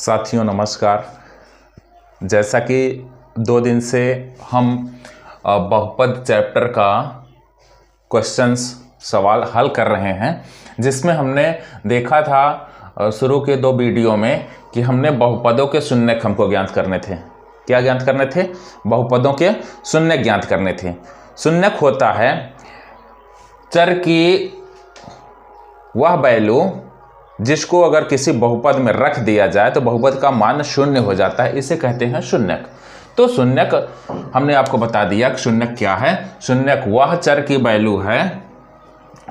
साथियों नमस्कार। जैसा कि 2 दिन से हम बहुपद चैप्टर का क्वेश्चंस सवाल हल कर रहे हैं, जिसमें हमने देखा था शुरू के 2 वीडियो में कि हमने बहुपदों के शून्यक हमको ज्ञात करने थे। क्या ज्ञात करने थे? बहुपदों के शून्यक ज्ञात करने थे। शून्यक होता है चर की वह वैल्यू जिसको अगर किसी बहुपद में रख दिया जाए तो बहुपद का मान शून्य हो जाता है, इसे कहते हैं शून्यक। तो शून्यक हमने आपको बता दिया कि शून्यक क्या है। शून्यक वह चर की वैल्यू है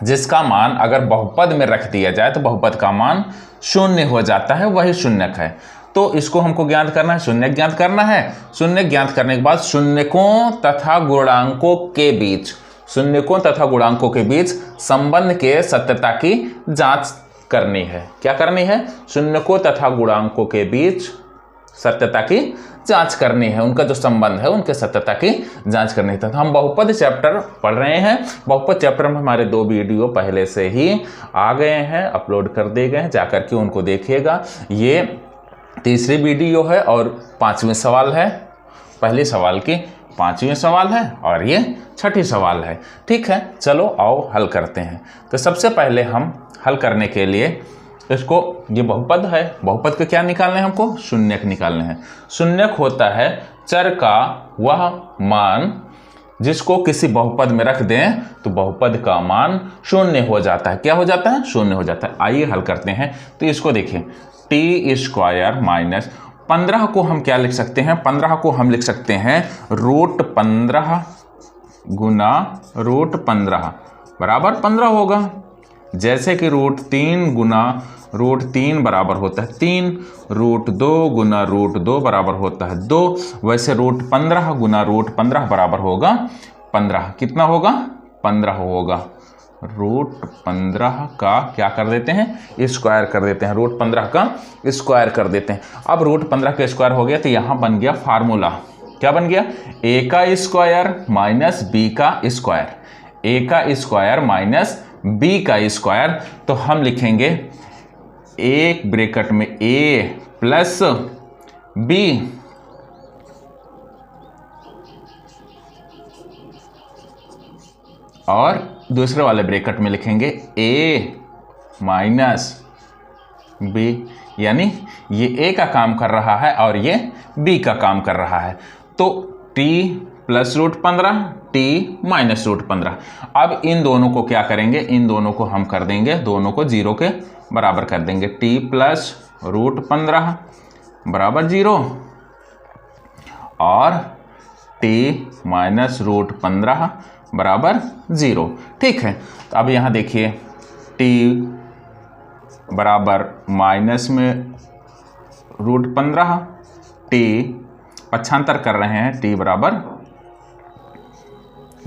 जिसका मान अगर बहुपद में रख दिया जाए तो बहुपद का मान शून्य हो जाता है, वही शून्यक है। तो इसको हमको ज्ञात करना है, शून्यक ज्ञात करना है। शून्यक ज्ञात करने के बाद शून्यकों तथा गुणांकों के बीच संबंध के सत्यता की जांच करनी है। क्या करनी है? शून्यकों तथा गुणांकों के बीच सत्यता की जांच करनी है, उनका जो संबंध है उनके सत्यता की जांच करनी है। तो हम बहुपद चैप्टर पढ़ रहे हैं। बहुपद चैप्टर में हमारे 2 वीडियो पहले से ही आ गए हैं, अपलोड कर दिए गए हैं, जाकर के उनको देखिएगा। ये तीसरी वीडियो है और 5वें सवाल है। पहले सवाल की 5वें सवाल है और ये 6ठी सवाल है। ठीक है, चलो आओ हल करते हैं। तो सबसे पहले हम हल करने के लिए इसको, ये बहुपद है, बहुपद का क्या निकालना है हमको? शून्यक निकालने हैं। शून्यक होता है चर का वह मान जिसको किसी बहुपद में रख दें तो बहुपद का मान शून्य हो जाता है। क्या हो जाता है? शून्य हो जाता है। आइए हल करते हैं। तो इसको देखिए, t² माइनस 15 को हम क्या लिख सकते हैं? 15 को हम लिख सकते हैं √15 गुना √15 बराबर 15 होगा। जैसे कि √3 गुना √3 बराबर होता है 3, √2 गुना √2 बराबर होता है 2, वैसे √15 गुना √15 बराबर होगा 15। कितना होगा? 15 होगा। √15 का क्या कर देते हैं? स्क्वायर कर देते हैं। √15 का स्क्वायर कर देते हैं। अब √15 का स्क्वायर हो गया तो यहाँ बन गया फार्मूला। क्या बन गया? a का स्क्वायर माइनस b का स्क्वायर, a का स्क्वायर माइनस b का स्क्वायर। तो हम लिखेंगे एक ब्रैकेट में a प्लस b और दूसरे वाले ब्रैकेट में लिखेंगे a माइनस b, यानी ये a का काम कर रहा है और ये b का काम कर रहा है। तो t प्लस √15 t माइनस √15। अब इन दोनों को क्या करेंगे? इन दोनों को हम कर देंगे, दोनों को 0 के बराबर कर देंगे। t प्लस √15 बराबर 0 और t माइनस √15 बराबर 0। ठीक है, तो अब यहाँ देखिए t बराबर माइनस में √15, t पक्षांतर कर रहे हैं, t बराबर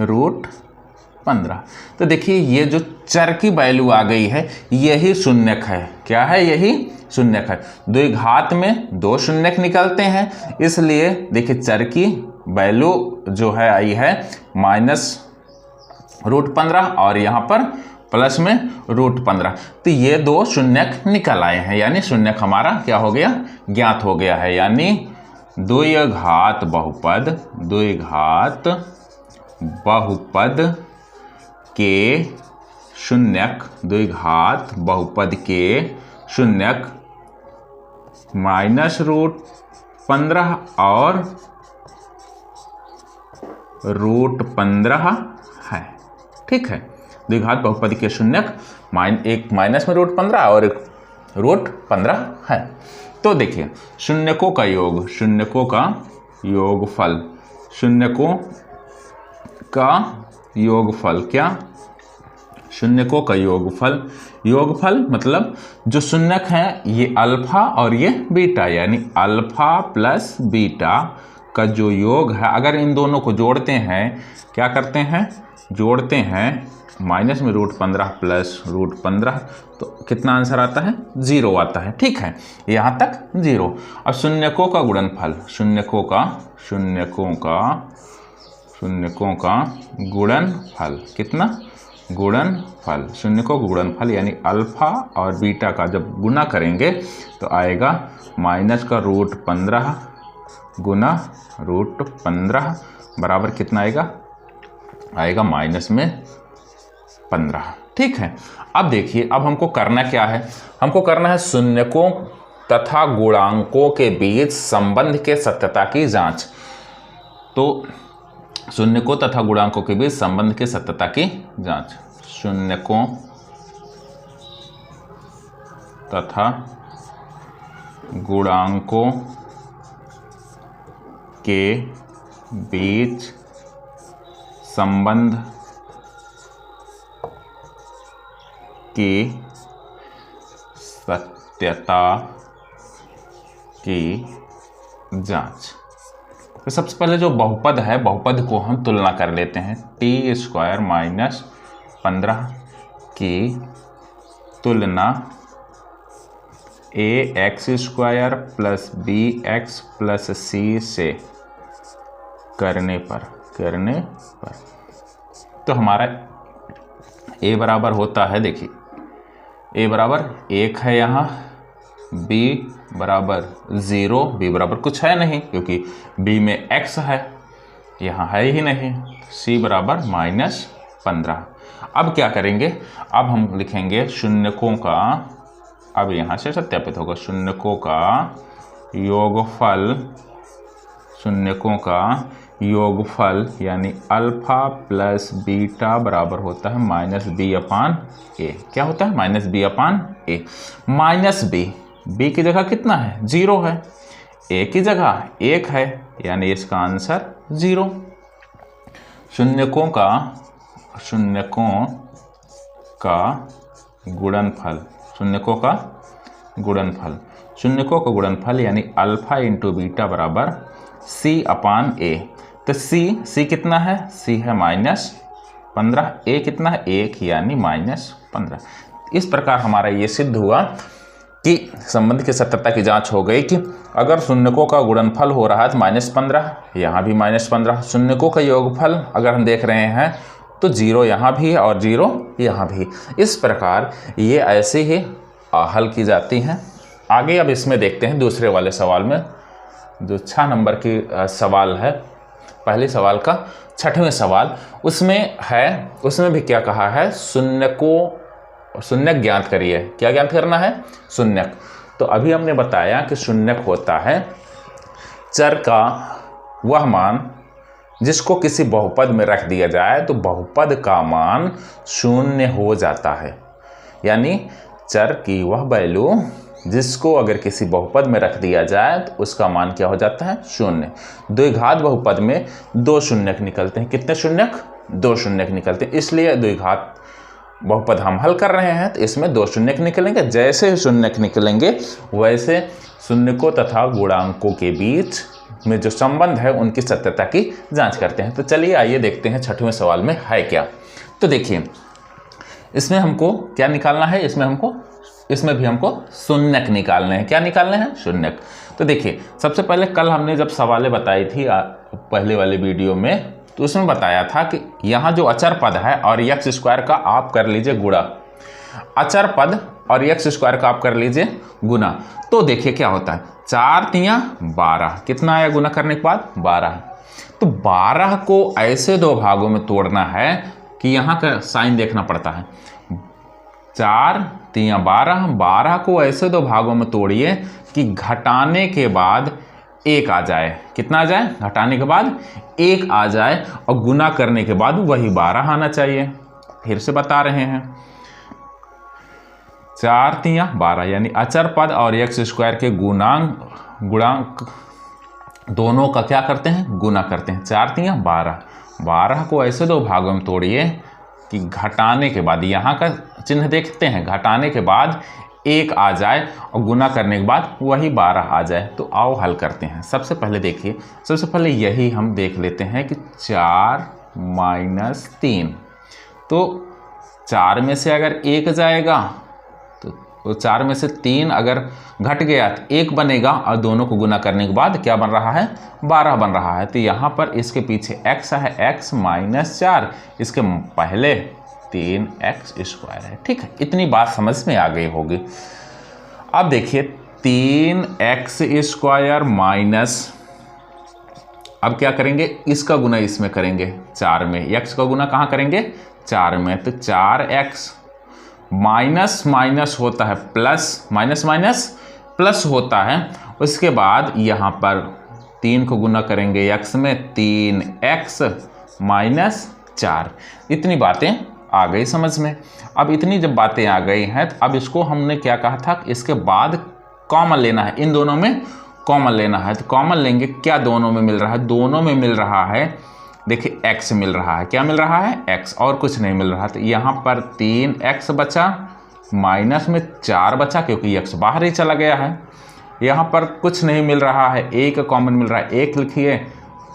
√15। तो देखिए ये जो चर की वैल्यू आ गई है यही शून्यक है। क्या है? यही शून्यक है। द्विघात में 2 शून्यक निकलते हैं, इसलिए देखिए चर की वैल्यू जो है आई है माइनस √15 और यहाँ पर प्लस में √15। तो ये 2 शून्यक निकल आए हैं, यानी शून्यक हमारा क्या हो गया? ज्ञात हो गया है। यानी द्विघात बहुपद के शून्यक, द्विघात बहुपद के शून्यक माइनस √15 और √15 है। ठीक है, द्विघात बहुपद के शून्यक एक माइनस में √15 और एक √15 है। तो देखिए शून्यकों का योग, शून्यकों का योगफल, शून्यकों का योगफल, क्या? शून्यकों का योगफल। योगफल मतलब जो शून्यक हैं ये अल्फा और ये बीटा, यानी अल्फा प्लस बीटा का जो योग है, अगर इन दोनों को जोड़ते हैं, क्या करते हैं? जोड़ते हैं माइनस में √15 प्लस √15, तो कितना आंसर आता है? 0 आता है। ठीक है, यहाँ तक 0। अब शून्यकों का गुणनफल, शून्यकों का गुणनफल कितना? गुणनफल, शून्यकों का गुणनफल यानी अल्फा और बीटा का जब गुना करेंगे तो आएगा माइनस का रूट 15 गुना रूट 15 बराबर कितना आएगा, आएगा माइनस में 15। ठीक है, अब देखिए अब हमको करना क्या है, हमको करना है शून्यकों तथा गुणांकों के बीच संबंध के सत्यता की जांच। तो शून्यकों तथा गुणांकों के बीच संबंध के सत्यता की जांच, शून्यकों तथा गुणांकों के बीच संबंध की सत्यता की जांच। तो सबसे पहले जो बहुपद है, बहुपद को हम तुलना कर लेते हैं। टी स्क्वायर माइनस 15 की तुलना A X square plus B X plus C से करने पर तो हमारा ए बराबर होता है, देखिए ए बराबर 1 है यहाँ, बी बराबर 0, बी बराबर कुछ है नहीं क्योंकि बी में x है, यहाँ है ही नहीं, सी बराबर माइनस 15। अब क्या करेंगे, अब हम लिखेंगे शून्यकों का, अब यहाँ से सत्यापित होगा, शून्यकों का योगफल, शून्यकों का योगफल यानी अल्फा प्लस बीटा बराबर होता है माइनस बी अपान ए। क्या होता है, माइनस बी अपान ए। माइनस बी की जगह कितना है, 0 है, ए की जगह 1 है, यानी इसका आंसर 0। शून्यकों का गुणनफल, शून्यकों का गुणनफल यानी अल्फा इंटू बीटा बराबर सी अपान ए। तो सी कितना है, सी है माइनस 15, ए कितना है 1 यानी माइनस 15। इस प्रकार हमारा ये सिद्ध हुआ कि संबंध की सत्यता की जांच हो गई कि अगर शून्यकों का गुणनफल हो रहा है तो -15, यहाँ भी -15, शून्यकों का योगफल अगर हम देख रहे हैं तो 0 यहाँ भी और 0 यहाँ भी। इस प्रकार ये ऐसे ही हल की जाती हैं। आगे अब इसमें देखते हैं दूसरे वाले सवाल में, जो 6 नंबर की सवाल है, पहले सवाल का 6वें सवाल, उसमें भी क्या कहा है, शून्यक ज्ञात करिए। क्या ज्ञात करना है, शून्यक। तो अभी हमने बताया कि शून्यक होता है चर का वह मान जिसको किसी बहुपद में रख दिया जाए तो बहुपद का मान 0 हो जाता है। यानी चर की वह वैल्यू जिसको अगर किसी बहुपद में रख दिया जाए तो उसका मान क्या हो जाता है, 0। द्विघात बहुपद में 2 शून्यक निकलते हैं। कितने शून्यक, 2 शून्यक निकलते हैं। इसलिए द्विघात बहुपद हम हल कर रहे हैं तो इसमें 2 शून्यक निकलेंगे। जैसे ही शून्यक निकलेंगे वैसे शून्यकों तथा गुणांकों के बीच में जो संबंध है उनकी सत्यता की जांच करते हैं। तो चलिए आइए देखते हैं 6वें सवाल में है क्या। तो देखिए इसमें हमको क्या निकालना है, इसमें भी हमको शून्यक निकालने हैं। क्या निकालने हैं, शून्यक। तो देखिए सबसे पहले कल हमने जब सवालें बताई थी पहले वाले वीडियो में, तो उसमें बताया था कि यहाँ जो अचर पद है और एक्स स्क्वायर का आप कर लीजिए गुणा, अचर पद और एक्स स्क्वायर का आप कर लीजिए गुना। तो देखिए क्या होता है, 4 तियां 12, कितना आया गुना करने के बाद 12। तो 12 को ऐसे 2 भागों में तोड़ना है कि यहाँ का साइन देखना पड़ता है। 4 तियां 12 को ऐसे 2 भागों में तोड़िए कि घटाने के बाद 1 आ जाए। कितना आ जाए, घटाने के बाद 1 आ जाए और गुना करने के बाद वही 12 आना चाहिए। फिर से बता रहे हैं, 4 तियां 12 यानी अचर पद और एक्स स्क्वायर के गुणांक दोनों का क्या करते हैं, गुना करते हैं। 4 तियां 12 को ऐसे 2 भागों में तोड़िए कि घटाने के बाद, यहाँ का चिन्ह देखते हैं, घटाने के बाद 1 आ जाए और गुना करने के बाद वही 12 आ जाए। तो आओ हल करते हैं। सबसे पहले देखिए, सबसे पहले यही हम देख लेते हैं कि 4 - 3, तो 4 में से अगर 1 जाएगा तो 4 में से 3 अगर घट गया तो 1 बनेगा और दोनों को गुना करने के बाद क्या बन रहा है, 12 बन रहा है। तो यहाँ पर इसके पीछे x है, x - 4, इसके पहले 3x² है। ठीक है, इतनी बात समझ में आ गई होगी। अब देखिए 3x² माइनस, अब क्या करेंगे, इसका गुना इसमें करेंगे 4 में, x का गुना कहाँ करेंगे 4 में, तो 4x माइनस माइनस होता है प्लस, माइनस माइनस प्लस होता है। उसके बाद यहाँ पर 3 को गुना करेंगे x में, 3x माइनस 4। इतनी बातें आ गई समझ में। अब इतनी जब बातें आ गई हैं तो अब इसको हमने क्या कहा था, इसके बाद कॉमन लेना है, इन दोनों में कॉमन लेना है। तो कॉमन लेंगे, क्या दोनों में मिल रहा है, दोनों में मिल रहा है, देखिए x मिल रहा है, क्या मिल रहा है x, और कुछ नहीं मिल रहा। तो यहाँ पर 3x बचा, माइनस में 4 बचा क्योंकि x बाहर ही चला गया है। यहाँ पर कुछ नहीं मिल रहा है, एक कॉमन मिल रहा है, एक लिखिए,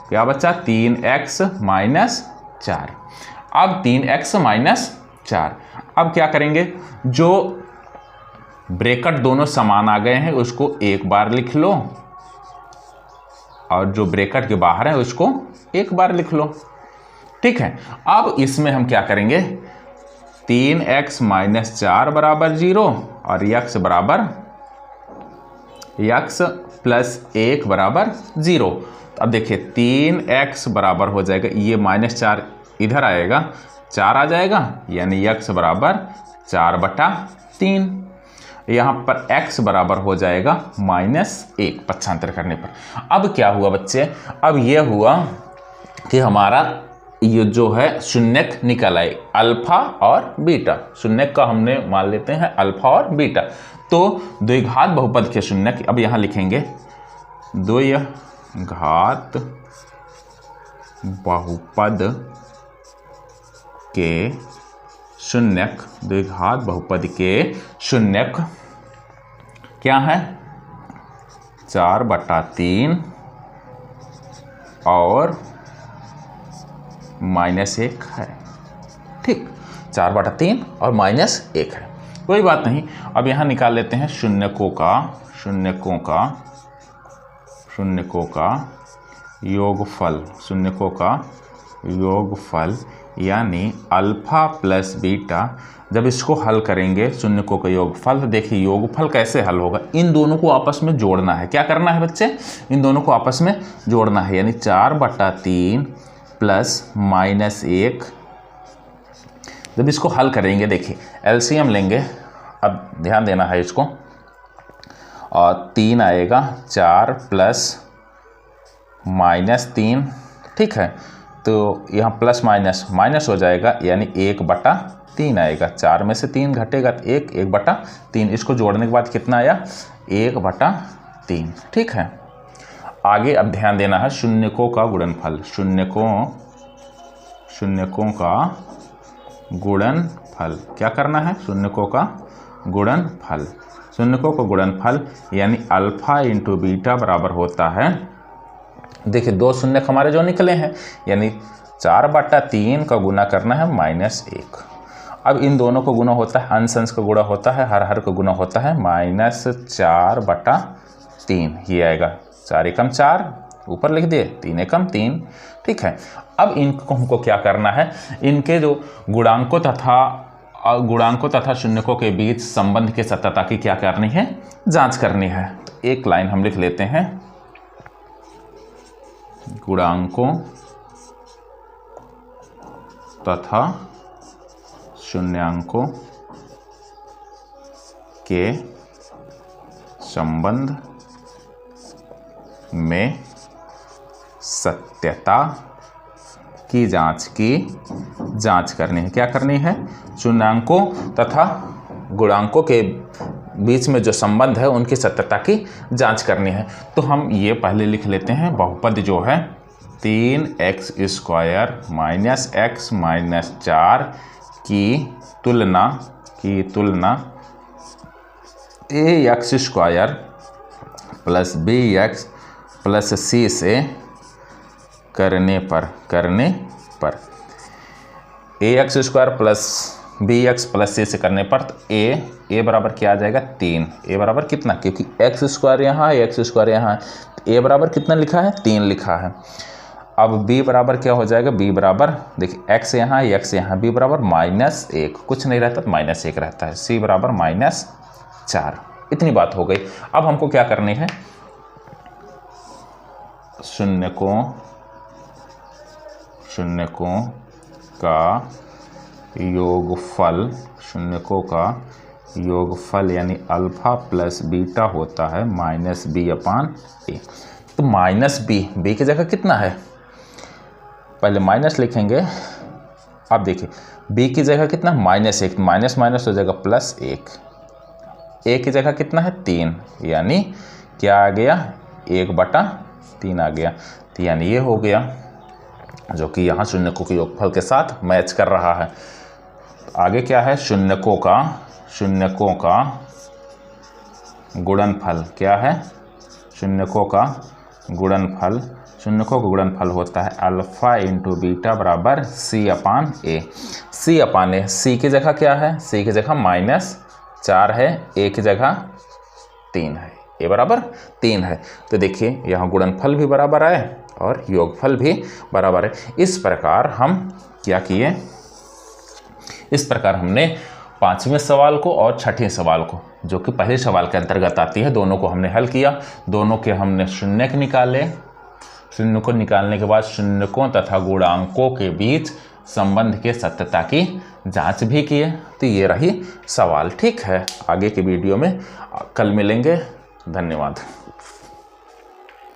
क्या बचा 3x माइनस 4। अब 3x माइनस 4, अब क्या करेंगे, जो ब्रैकेट दोनों समान आ गए हैं उसको एक बार लिख लो, और जो ब्रैकेट के बाहर है उसको एक बार लिख लो। ठीक है, अब इसमें हम क्या करेंगे, 3x माइनस 4 बराबर 0 और x बराबर x प्लस 1 बराबर 0। तो अब देखिए 3x बराबर हो जाएगा, ये माइनस 4 इधर आएगा, 4 आ जाएगा, यानी x बराबर 4/3। यहाँ पर x बराबर हो जाएगा -1 पक्षांतर करने पर। अब क्या हुआ बच्चे, अब ये हुआ कि हमारा ये जो है शून्यक निकल आए, अल्फा और बीटा। शून्यक का हमने मान लेते हैं अल्फा और बीटा। तो द्विघात बहुपद के शून्यक, अब यहाँ लिखेंगे द्विघात बहुपद के शून्यक, द्विघात बहुपद के शून्यक क्या है 4/3 और -1 है। ठीक, 4/3 और -1 है, कोई बात नहीं। अब यहाँ निकाल लेते हैं शून्यकों का योगफल, शून्यकों का योगफल यानी अल्फा प्लस बीटा। जब इसको हल करेंगे शून्यकों का योगफल, तो देखिए योगफल कैसे हल होगा, इन दोनों को आपस में जोड़ना है। क्या करना है बच्चे, इन दोनों को आपस में जोड़ना है, यानी 4/3 प्लस -1। जब इसको हल करेंगे, देखिए एलसीएम लेंगे, अब ध्यान देना है इसको, और 3 आएगा, 4 प्लस -3। ठीक है, तो यहाँ प्लस माइनस माइनस हो जाएगा, यानी 1/3 आएगा, 4 में से 3 घटेगा तो 1/3। इसको जोड़ने के बाद कितना आया 1/3। ठीक है, आगे अब ध्यान देना है शून्यकों का गुणनफल, शून्यकों का गुणनफल। क्या करना है, शून्यकों का गुणनफल। शून्यकों का गुणनफल यानी अल्फा इंटू बीटा बराबर होता है, देखिए 2 शून्यक हमारे जो निकले हैं, यानी 4/3 का गुना करना है -1। अब इन दोनों को गुना होता है, अंश अंश का गुणा होता है, हर हर का गुना होता है, -4/3 ये आएगा। 4 एकम 4 ऊपर लिख दिए, 3 एकम 3। ठीक है, अब इनको हमको क्या करना है, इनके जो गुणांकों तथा शून्यकों के बीच संबंध की सत्यता की क्या करनी है, जांच करनी है। तो एक लाइन हम लिख लेते हैं, गुणांकों तथा शून्यांकों के संबंध में सत्यता की जांच करनी है। क्या करनी है, शून्यांकों तथा गुणांकों के बीच में जो संबंध है उनकी सत्यता की जांच करनी है। तो हम ये पहले लिख लेते हैं, बहुपद जो है 3x² - x - 4 की तुलना ax² plus bx plus c से करने पर ax² plus bx plus c से करने पर, तो a बराबर क्या आ जाएगा 3। a बराबर कितना, क्योंकि x² यहाँ है, x² यहाँ है, तो a बराबर कितना लिखा है 3 लिखा है। अब b बराबर क्या हो जाएगा, b बराबर देखिए x यहाँ x यहाँ, b बराबर -1, कुछ नहीं रहता तो -1 रहता है, c बराबर -4। इतनी बात हो गई। अब हमको क्या करनी है, शून्यकों का योगफल, शून्यकों का योगफल यानी अल्फा प्लस बीटा होता है -b/a। तो -b की जगह कितना है, पहले माइनस लिखेंगे। अब देखिए b की जगह कितना, -1, माइनस माइनस हो जाएगा +1, a की जगह कितना है 3, यानी क्या आ गया 1/3 आ गया। तो यानी ये हो गया, जो कि यहाँ शून्यकों के योगफल के साथ मैच कर रहा है। आगे क्या है, शून्यकों का गुणनफल क्या है, शून्यकों का गुणनफल होता है अल्फा इंटू बीटा बराबर c/a। c की जगह क्या है, c की जगह -4 है, a की जगह 3 है, a बराबर 3 है। तो देखिए यहाँ गुणनफल भी बराबर आए और योगफल भी बराबर है। इस प्रकार हम क्या किए, इस प्रकार हमने 5वें सवाल को और 6ठे सवाल को, जो कि पहले सवाल के अंतर्गत आती है, दोनों को हमने हल किया। दोनों के हमने शून्यक निकाले। शून्य को निकालने के बाद शून्यकों तथा गुणांकों के बीच संबंध के सत्यता की जांच भी किए। तो ये रही सवाल। ठीक है, आगे के वीडियो में कल मिलेंगे। धन्यवाद।